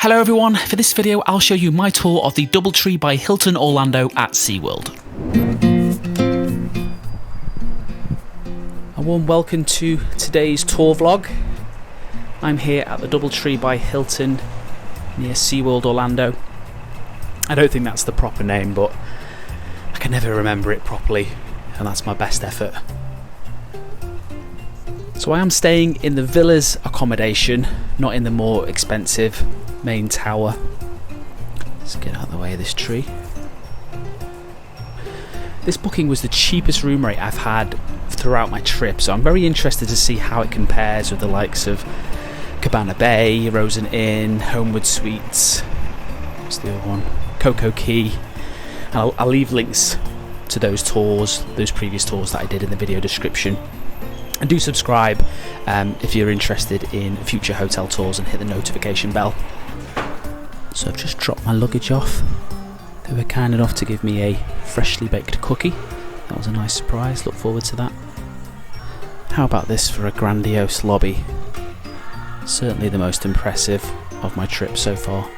Hello everyone, for this video I'll show you my tour of the DoubleTree by Hilton Orlando at SeaWorld. A warm welcome to today's tour vlog. I'm here at the DoubleTree by Hilton near SeaWorld Orlando. I don't think that's the proper name, but I can never remember it properly, and that's my best effort. So I am staying in the villas accommodation, not in the more expensive main tower. Let's get out of the way of this tree. This booking was the cheapest room rate I've had throughout my trip, so I'm very interested to see how it compares with the likes of Cabana Bay, Rosen Inn, Homewood Suites, what's the other one? Coco Key. And I'll leave links to those tours, those previous tours that I did in the video description. And do subscribe if you're interested in future hotel tours, and hit the notification bell. So I've just dropped my luggage off. They were kind enough to give me a freshly baked cookie. That was a nice surprise, look forward to that. How about this for a grandiose lobby? Certainly the most impressive of my trip so far.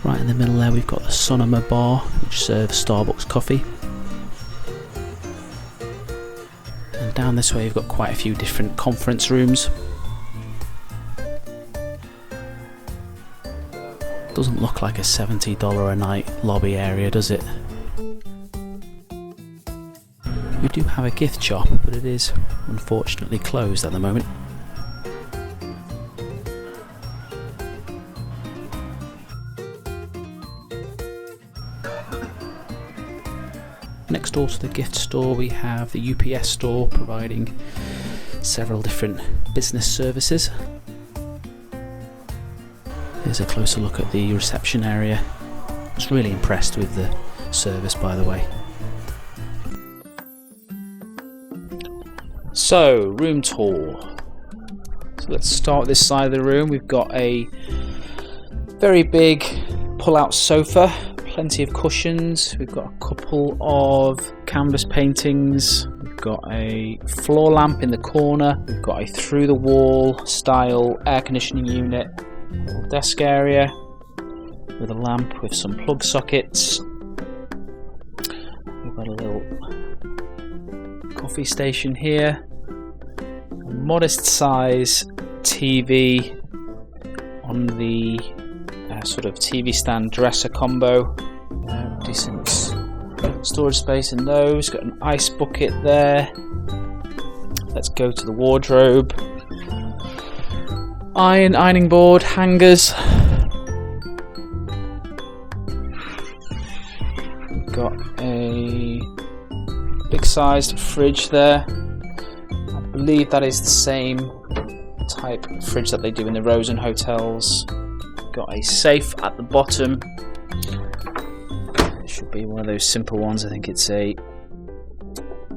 Right in the middle there we've got the Sonoma Bar, which serves Starbucks coffee. And down this way you've got quite a few different conference rooms. Doesn't look like a $70 a night lobby area, does it? We do have a gift shop, but it is unfortunately closed at the moment. Next door to the gift store we have the UPS store, providing several different business services. Here's a closer look at the reception area. I was really impressed with the service, by the way. So, room tour. So let's start with this side of the room. We've got a very big pull-out sofa, plenty of cushions. We've got a couple of canvas paintings. We've got a floor lamp in the corner. We've got a through-the-wall style air conditioning unit. A little desk area with a lamp with some plug sockets. We've got a little coffee station here. A modest size TV on the sort of TV stand dresser combo. Decent storage space in those. Got an ice bucket there. Let's go to the wardrobe. Ironing board, hangers. We've got a big sized fridge there. I believe that is the same type of fridge that they do in the Rosen hotels. Got a safe at the bottom. It should be one of those simple ones. I think it's a...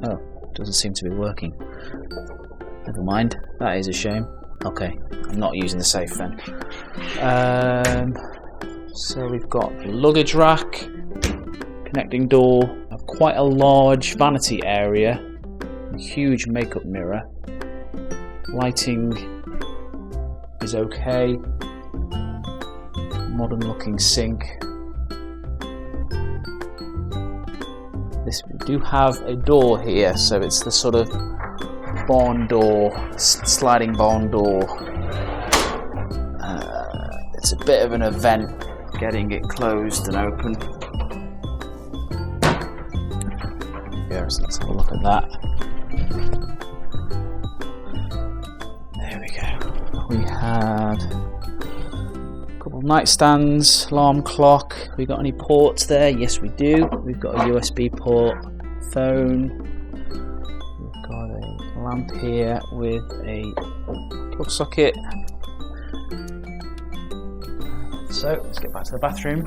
oh, doesn't seem to be working. Never mind, that is a shame. Okay, I'm not using the safe then. So we've got the luggage rack, connecting door, quite a large vanity area, a huge makeup mirror. Lighting is okay. Modern looking sink. We do have a door here, so it's the sort of barn door, sliding barn door. It's a bit of an event getting it closed and open. Yeah, so let's have a look at that. There we go. We had a couple of nightstands, alarm clock. We got any ports there? Yes, we do. We've got a USB port, phone. We've got a lamp here with a plug socket. So let's get back to the bathroom.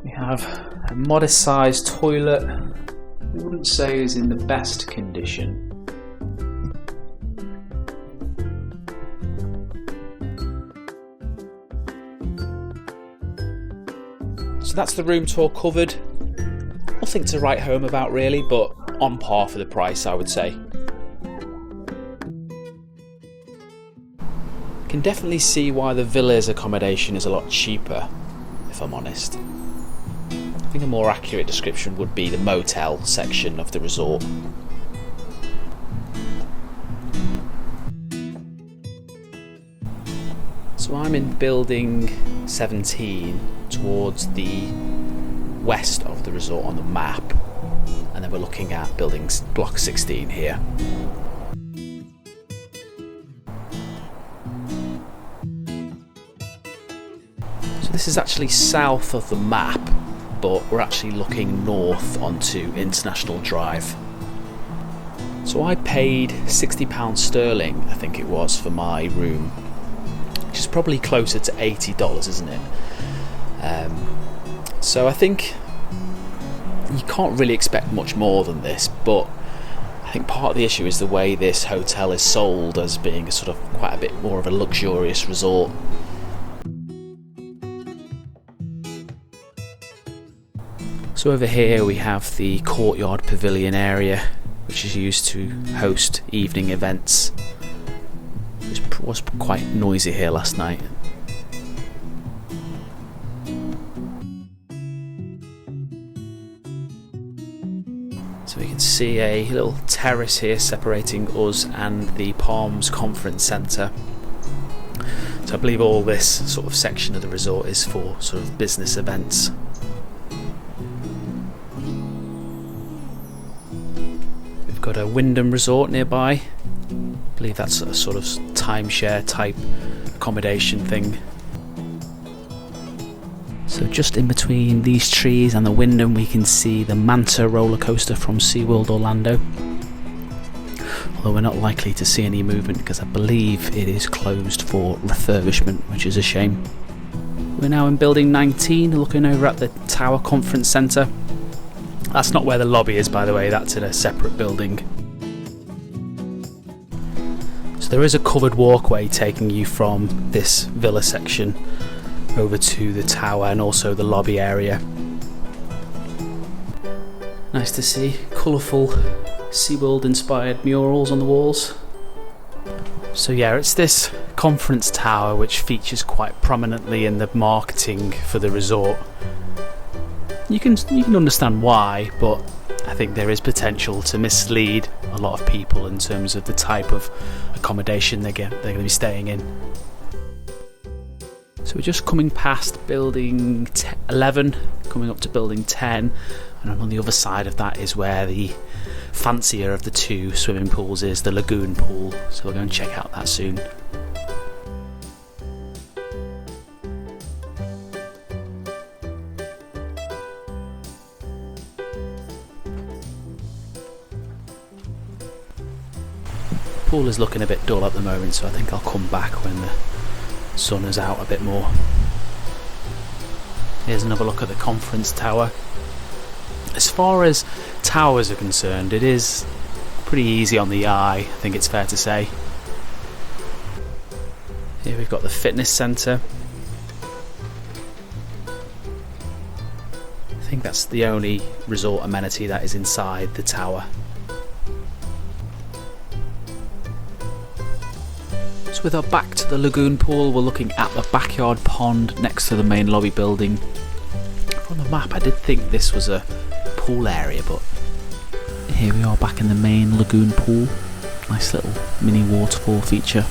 We have a modest sized toilet. I wouldn't say is in the best condition. So that's the room tour covered. Nothing to write home about really, but on par for the price, I would say. Can definitely see why the villa's accommodation is a lot cheaper, if I'm honest. I think a more accurate description would be the motel section of the resort. So I'm in building 17 towards the west of the resort on the map, and then we're looking at building block 16 here. So this is actually south of the map, but we're actually looking north onto International Drive. So I paid £60 sterling, I think it was, for my room, which is probably closer to $80, isn't it? So I think you can't really expect much more than this, but I think part of the issue is the way this hotel is sold as being a sort of quite a bit more of a luxurious resort. So over here we have the courtyard pavilion area, which is used to host evening events. It was quite noisy here last night. So we can see a little terrace here separating us and the Palms Conference Centre. So I believe all this sort of section of the resort is for sort of business events. We've got a Wyndham Resort nearby. I believe that's a sort of timeshare type accommodation thing. So just in between these trees and the Wyndham we can see the Manta roller coaster from SeaWorld Orlando. Although we're not likely to see any movement because I believe it is closed for refurbishment, which is a shame. We're now in building 19 looking over at the Tower Conference Centre. That's not where the lobby is, by the way, that's in a separate building. So there is a covered walkway taking you from this villa section over to the tower and also the lobby area. Nice to see colourful SeaWorld inspired murals on the walls. So yeah, it's this conference tower which features quite prominently in the marketing for the resort. You can understand why, but I think there is potential to mislead a lot of people in terms of the type of accommodation they're going to be staying in. So we're just coming past building 11, coming up to building 10, and on the other side of that is where the fancier of the two swimming pools is, the lagoon pool, so we'll go and check out that soon. The pool is looking a bit dull at the moment, so I think I'll come back when the sun is out a bit more. Here's another look at the conference tower. As far as towers are concerned, it is pretty easy on the eye, I think it's fair to say. Here we've got the fitness centre. I think that's the only resort amenity that is inside the tower. So with our back to the lagoon pool, we're looking at the backyard pond next to the main lobby building. From the map I did think this was a pool area, but here we are back in the main lagoon pool. Nice little mini waterfall feature.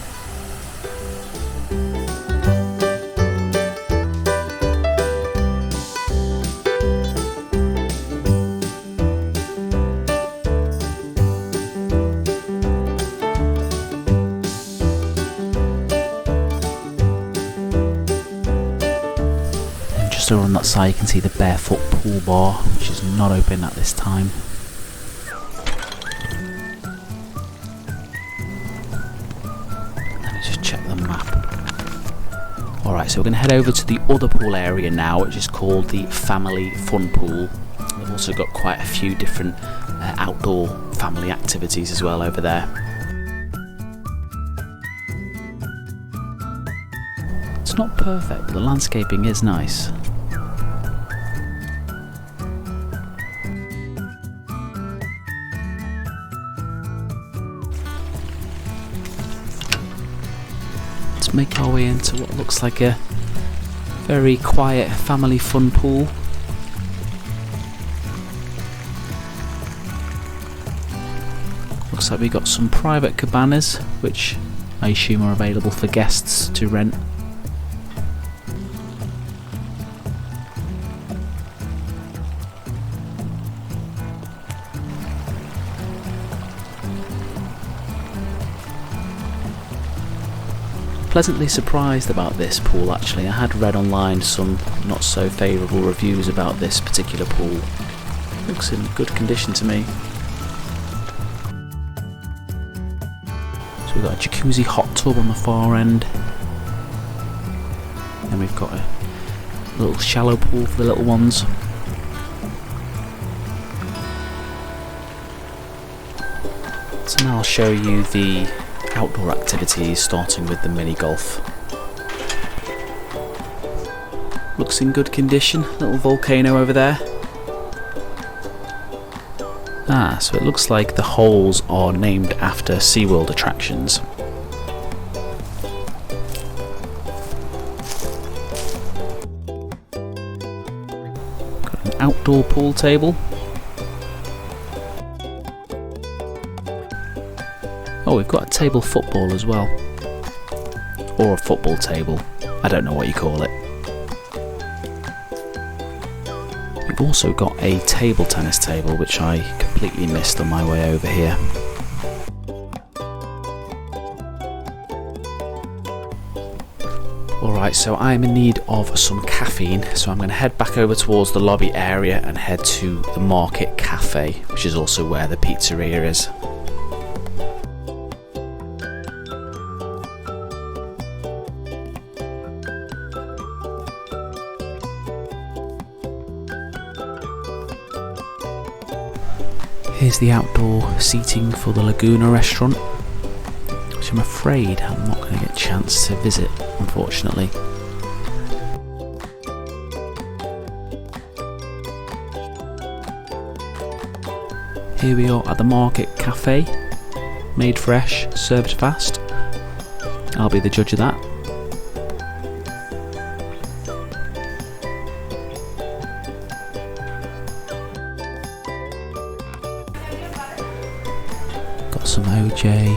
Over on that side you can see the barefoot pool bar, which is not open at this time. Let me just check the map. Alright, so we're going to head over to the other pool area now, which is called the Family Fun Pool. We've also got quite a few different outdoor family activities as well over there. It's not perfect, but the landscaping is nice. let's make our way into what looks like a very quiet family fun pool. Looks like we got some private cabanas, which I assume are available for guests to rent. Pleasantly surprised about this pool actually. I had read online some not so favourable reviews about this particular pool. Looks in good condition to me. So we've got a jacuzzi hot tub on the far end. Then we've got a little shallow pool for the little ones. So now I'll show you the outdoor activities, starting with the mini golf. Looks in good condition, little volcano over there. So it looks like the holes are named after SeaWorld attractions. Got an outdoor pool table. Oh, we've got a table football as well. Or a football table. I don't know what you call it. We've also got a table tennis table, which I completely missed on my way over here. Alright, so I'm in need of some caffeine, so I'm going to head back over towards the lobby area and head to the Market Cafe, which is also where the pizzeria is. Here's the outdoor seating for the Laguna Restaurant, which I'm afraid I'm not going to get a chance to visit, unfortunately. Here we are at the Market Cafe, made fresh, served fast. I'll be the judge of that. Some OJ,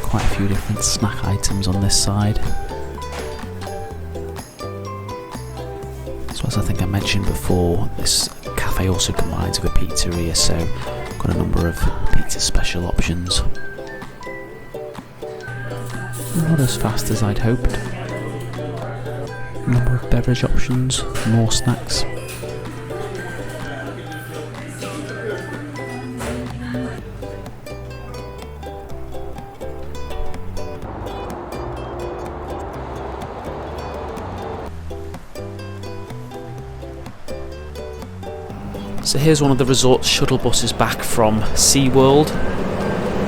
quite a few different snack items on this side. So as I think I mentioned before, this cafe also combines with a pizzeria, so got a number of pizza special options. Not as fast as I'd hoped. A number of beverage options, more snacks. So here's one of the resort's shuttle buses back from SeaWorld.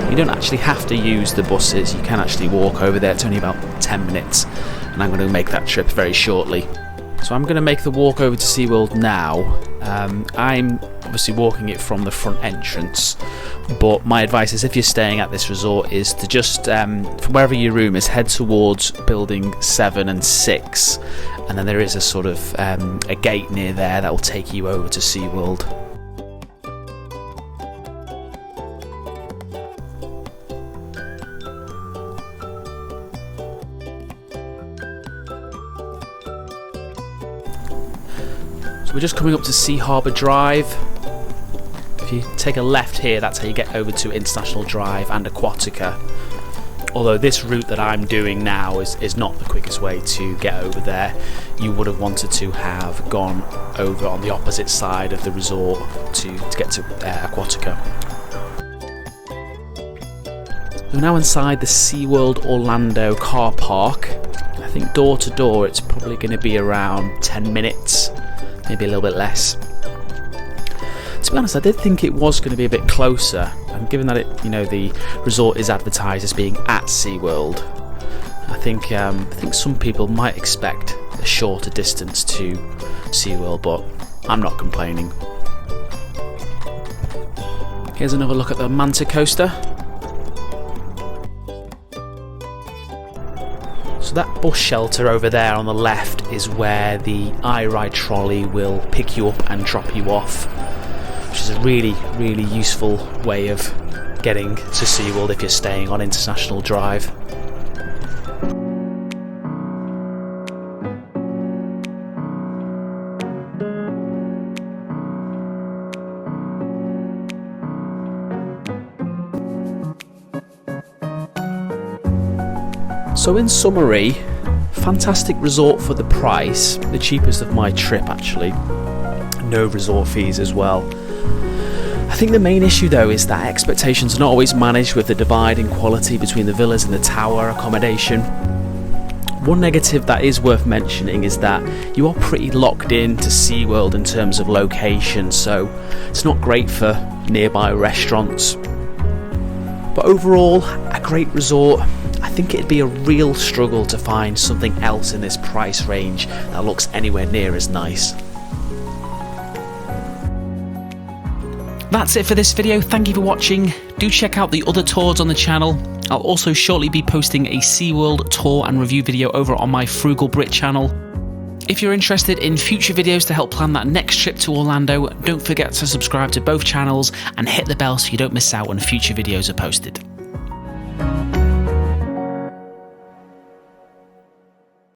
You don't actually have to use the buses, you can actually walk over there. It's only about 10 minutes and I'm going to make that trip very shortly. So I'm going to make the walk over to SeaWorld now. I'm obviously walking it from the front entrance, but my advice is if you're staying at this resort is to just, from wherever your room is, head towards building 7 and 6. And then there is a sort of a gate near there that will take you over to SeaWorld. So we're just coming up to Sea Harbour Drive. If you take a left here, that's how you get over to International Drive and Aquatica. Although this route that I'm doing now is not the quickest way to get over there. You would have wanted to have gone over on the opposite side of the resort to get to Aquatica. We're now inside the SeaWorld Orlando car park. I think door to door it's probably going to be around 10 minutes, maybe a little bit less. To be honest, I did think it was going to be a bit closer, and given that the resort is advertised as being at SeaWorld, I think some people might expect a shorter distance to SeaWorld, but I'm not complaining. Here's another look at the Manta Coaster. So that bus shelter over there on the left is where the iRide trolley will pick you up and drop you off, which is a really, really useful way of getting to SeaWorld if you're staying on International Drive. So in summary, fantastic resort for the price, the cheapest of my trip actually, no resort fees as well. I think the main issue though is that expectations are not always managed with the divide in quality between the villas and the tower accommodation. One negative that is worth mentioning is that you are pretty locked in to SeaWorld in terms of location, so it's not great for nearby restaurants. But overall, a great resort. I think it'd be a real struggle to find something else in this price range that looks anywhere near as nice. That's it for this video. Thank you for watching. Do check out the other tours on the channel. I'll also shortly be posting a SeaWorld tour and review video over on my Frugal Brit channel. If you're interested in future videos to help plan that next trip to Orlando, don't forget to subscribe to both channels and hit the bell so you don't miss out when future videos are posted.